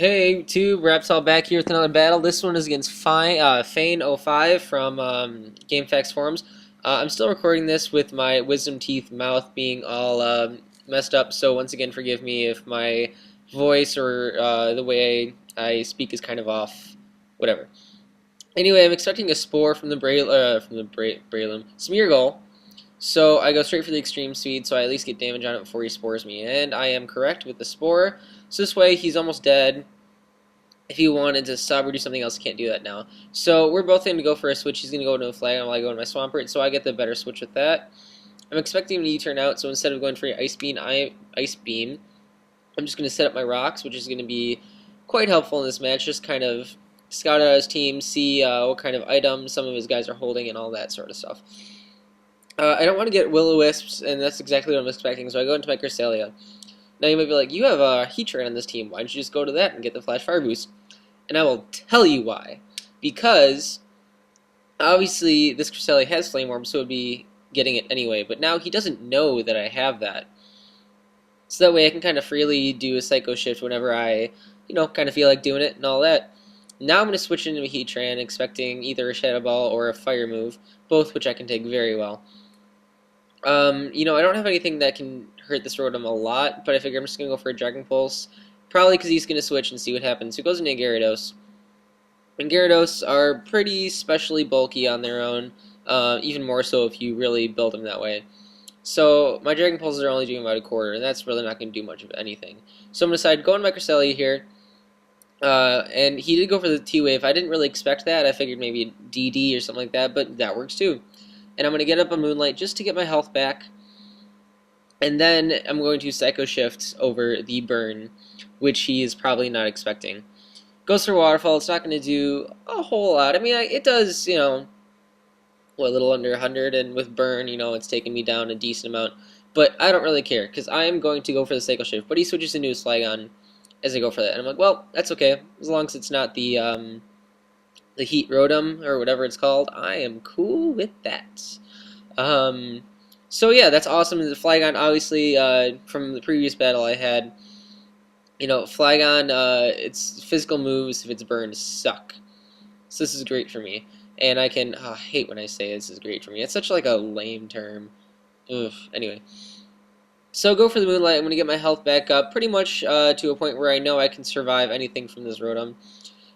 Hey, YouTube, RAPTall back here with another battle. This one is against FEYN05 from GameFAQs forums. I'm still recording this with my wisdom teeth mouth being all messed up, so once again, forgive me if my voice or the way I speak is kind of off. Whatever. Anyway, I'm expecting a spore from the Braylum Smeargle, so I go straight for the extreme speed, so I at least get damage on it before he spores me, and I am correct with the spore. So this way, he's almost dead. If he wanted to sub or do something else, he can't do that now. So we're both going to go for a switch. He's going to go into a flag, while I go into my Swampert, so I get the better switch with that. I'm expecting him to U-turn out, so instead of going for Ice Beam, I'm just going to set up my rocks, which is going to be quite helpful in this match. Just kind of scout out his team, see what kind of items some of his guys are holding, and all that sort of stuff. I don't want to get Will-O-Wisps, and that's exactly what I'm expecting, so I go into my Cresselia. Now you might be like, you have a Heatran on this team, why don't you just go to that and get the Flash Fire Boost? And I will tell you why. Because, obviously, this Cresselia has Flame Orb, so it would be getting it anyway, but now he doesn't know that I have that. So that way I can kind of freely do a Psycho Shift whenever I, kind of feel like doing it and all that. Now I'm going to switch into a Heatran, expecting either a Shadow Ball or a Fire move, both which I can take very well. I don't have anything that can hurt this Rotom a lot, but I figure I'm just going to go for a Dragon Pulse, probably because he's going to switch and see what happens. So he goes into Gyarados. And Gyarados are pretty specially bulky on their own, even more so if you really build them that way. So my Dragon Pulses are only doing about a quarter, and that's really not going to do much of anything. So I'm going to decide to go into my Cresselia here, and he did go for the T-Wave. I didn't really expect that. I figured maybe DD or something like that, but that works too. And I'm going to get up a Moonlight just to get my health back. And then I'm going to Psycho Shift over the Burn, which he is probably not expecting. Goes for Waterfall. It's not going to do a whole lot. I mean, it does, a little under 100. And with Burn, it's taking me down a decent amount. But I don't really care, because I am going to go for the Psycho Shift. But he switches into his Flygon as I go for that. And I'm like, well, that's okay. As long as it's not the Heat Rotom, or whatever it's called, I am cool with that. So yeah, that's awesome. The Flygon, obviously, from the previous battle I had, Flygon, its physical moves, if it's burned, suck. So this is great for me. And I can, I hate when I say this is great for me. It's such like a lame term. Ugh, anyway. So go for the Moonlight. I'm going to get my health back up pretty much to a point where I know I can survive anything from this Rotom.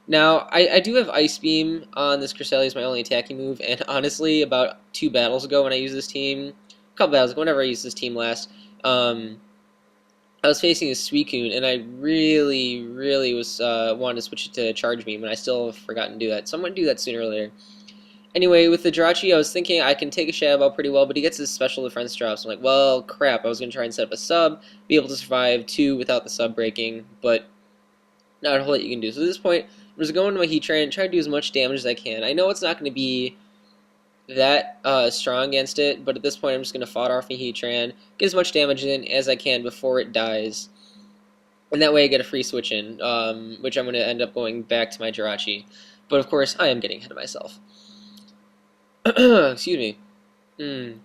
Now, I do have Ice Beam on this Cresselia as my only attacking move, and honestly, about 2 battles ago when I used this team, a couple battles ago, whenever I used this team last, I was facing a Suicune, and I really was wanting to switch it to Charge Beam, and I still have forgotten to do that, so I'm going to do that sooner or later. Anyway, with the Jirachi, I was thinking I can take a Shadow Ball pretty well, but he gets his special defense drop, so I'm like, well, crap, I was going to try and set up a sub, be able to survive 2 without the sub breaking, but not a whole lot you can do. So at this point, I'm just going to my Heatran and try to do as much damage as I can. I know it's not going to be that strong against it, but at this point I'm just going to fodder off my Heatran, get as much damage in as I can before it dies, and that way I get a free switch in, which I'm going to end up going back to my Jirachi. But of course, I am getting ahead of myself. Excuse me.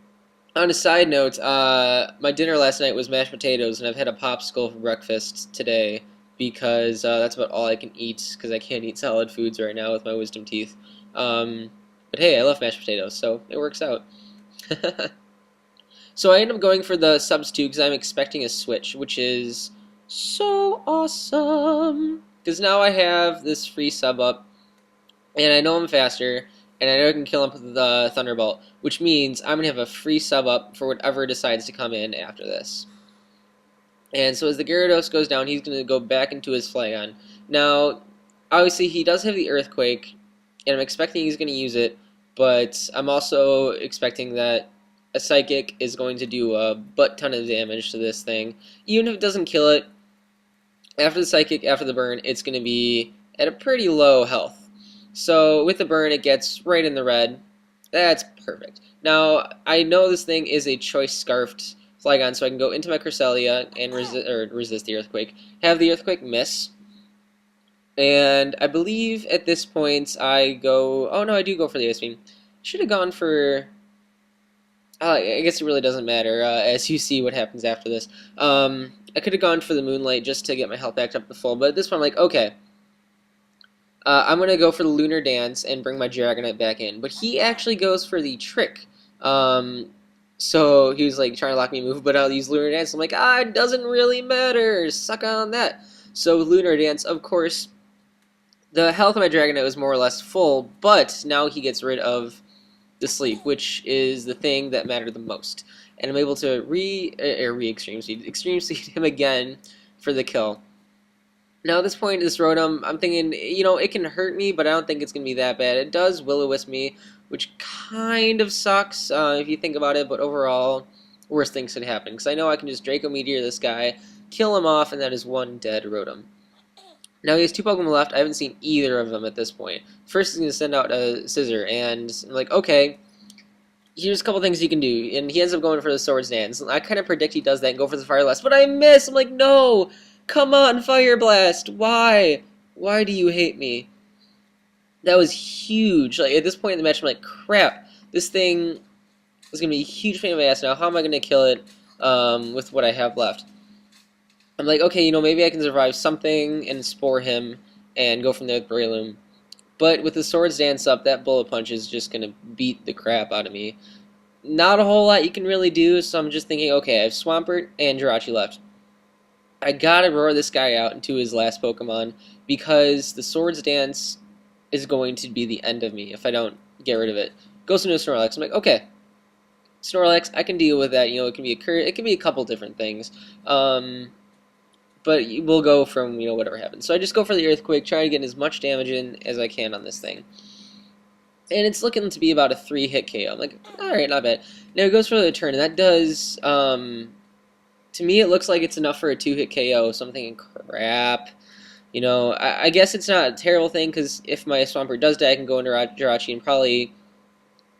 On a side note, my dinner last night was mashed potatoes, and I've had a popsicle for breakfast today, because that's about all I can eat, because I can't eat solid foods right now with my wisdom teeth. But hey, I love mashed potatoes, so it works out. So I end up going for the substitute because I'm expecting a switch, which is so awesome. Because now I have this free sub up, and I know I'm faster, and I know I can kill him with the Thunderbolt, which means I'm going to have a free sub up for whatever decides to come in after this. And so as the Gyarados goes down, he's going to go back into his Flygon. Now, obviously, he does have the Earthquake, and I'm expecting he's going to use it, but I'm also expecting that a Psychic is going to do a butt-ton of damage to this thing. Even if it doesn't kill it, after the Psychic, after the burn, it's going to be at a pretty low health. So with the burn, it gets right in the red. That's perfect. Now, I know this thing is a Choice Scarfed Flygon, so I can go into my Cresselia and resist the Earthquake. Have the Earthquake miss. And I believe at this point I go... Oh no, I do go for the Ice Beam. Should have gone for... I guess it really doesn't matter, as you see what happens after this. I could have gone for the Moonlight just to get my health back up to full, but at this point I'm like, okay, I'm going to go for the Lunar Dance and bring my Dragonite back in. But he actually goes for the Trick. So he was like trying to lock me move, but I'll use Lunar Dance. I'm like, it doesn't really matter. Suck on that. So with Lunar Dance, of course, the health of my Dragonite was more or less full, but now he gets rid of the sleep, which is the thing that mattered the most. And I'm able to extreme seed him again for the kill. Now at this point, this Rotom, I'm thinking, it can hurt me, but I don't think it's going to be that bad. It does Will-O-Wisp me, which kind of sucks if you think about it, but overall, worse things could happen. Because I know I can just Draco Meteor this guy, kill him off, and that is one dead Rotom. Now he has 2 Pokemon left. I haven't seen either of them at this point. First, he's going to send out a Scissor, and I'm like, okay, here's a couple things he can do. And he ends up going for the Swords Dance. I kind of predict he does that and go for the Fire Blast, but I miss! I'm like, no! Come on, Fire Blast! Why? Why do you hate me? That was huge. Like, at this point in the match, I'm like, crap. This thing is going to be a huge pain in my ass now. How am I going to kill it with what I have left? I'm like, okay, maybe I can survive something and Spore him and go from there with Breloom. But with the Swords Dance up, that Bullet Punch is just going to beat the crap out of me. Not a whole lot you can really do, so I'm just thinking, okay, I have Swampert and Jirachi left. I gotta roar this guy out into his last Pokemon because the Swords Dance is going to be the end of me if I don't get rid of it. Goes into Snorlax. I'm like, okay, Snorlax, I can deal with that. It can be it can be a couple different things, but we'll go from whatever happens. So I just go for the Earthquake, try to get as much damage in as I can on this thing, and it's looking to be about a 3-hit KO. I'm like, all right, not bad. Now it goes for the turn, and that does. To me, it looks like it's enough for a 2-hit KO, so I'm thinking, crap. I guess it's not a terrible thing, because if my Swampert does die, I can go into Jirachi and probably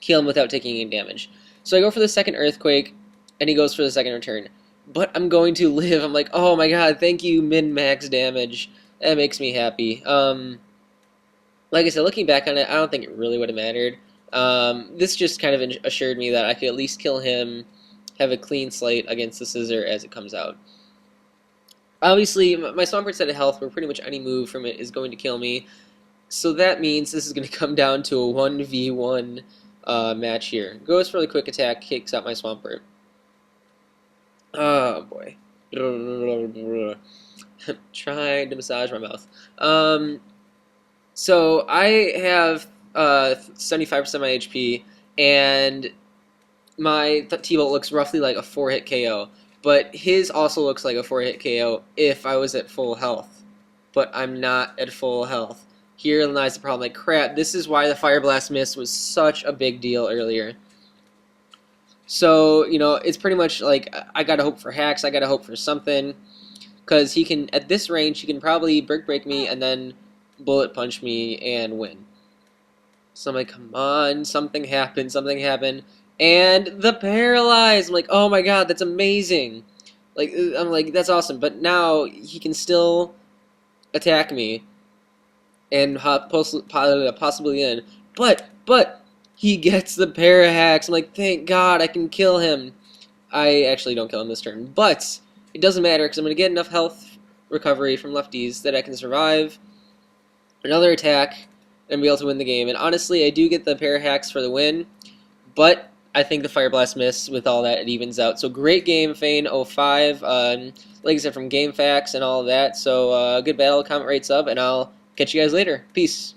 kill him without taking any damage. So I go for the second Earthquake, and he goes for the second return. But I'm going to live. I'm like, oh my god, thank you, min-max damage. That makes me happy. Like I said, looking back on it, I don't think it really would have mattered. This just kind of assured me that I could at least kill him, have a clean slate against the Scissor as it comes out. Obviously, my Swampert's at a health where pretty much any move from it is going to kill me, so that means this is going to come down to a 1v1 match here. Goes for the quick attack, kicks out my Swampert. Oh boy. Trying to massage my mouth. So I have 75% of my HP, and my T-Bolt looks roughly like a 4-hit KO, but his also looks like a 4-hit KO if I was at full health, but I'm not at full health. Here lies the problem. Like, crap, this is why the Fire Blast miss was such a big deal earlier. So, it's pretty much like, I gotta hope for hacks, I gotta hope for something, because he can, at this range, he can probably Brick Break me and then Bullet Punch me and win. So I'm like, come on, something happened, and the Paralyze! I'm like, oh my god, that's amazing! Like, I'm like, that's awesome, but now he can still attack me and possibly in, but he gets the Parahacks. I'm like, thank god, I can kill him. I actually don't kill him this turn, but it doesn't matter because I'm going to get enough health recovery from lefties that I can survive another attack and be able to win the game. And honestly, I do get the Parahacks for the win, but I think the Fire Blast miss with all that, it evens out. So great game, FEYN05. Like I said, from Game Facts and all of that. So good battle, comment, rate, sub, and I'll catch you guys later. Peace.